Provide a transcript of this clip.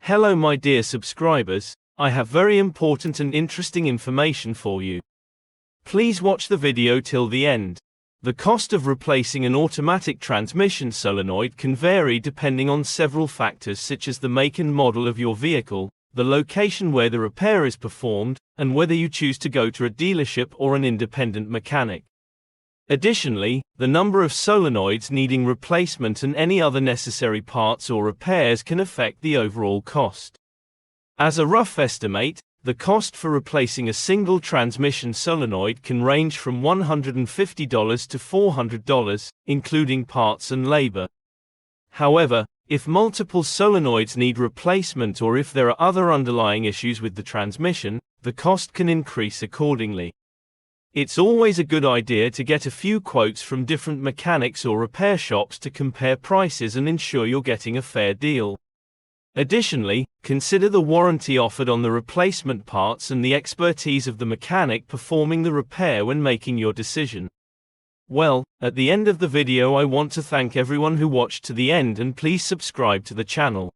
Hello my dear subscribers, I have very important and interesting information for you. Please watch the video till the end. The cost of replacing an automatic transmission solenoid can vary depending on several factors such as the make and model of your vehicle, the location where the repair is performed, and whether you choose to go to a dealership or an independent mechanic. Additionally, the number of solenoids needing replacement and any other necessary parts or repairs can affect the overall cost. As a rough estimate, the cost for replacing a single transmission solenoid can range from $150 to $400, including parts and labor. However, if multiple solenoids need replacement or if there are other underlying issues with the transmission, the cost can increase accordingly. It's always a good idea to get a few quotes from different mechanics or repair shops to compare prices and ensure you're getting a fair deal. Additionally, consider the warranty offered on the replacement parts and the expertise of the mechanic performing the repair when making your decision. Well, at the end of the video I want to thank everyone who watched to the end and please subscribe to the channel.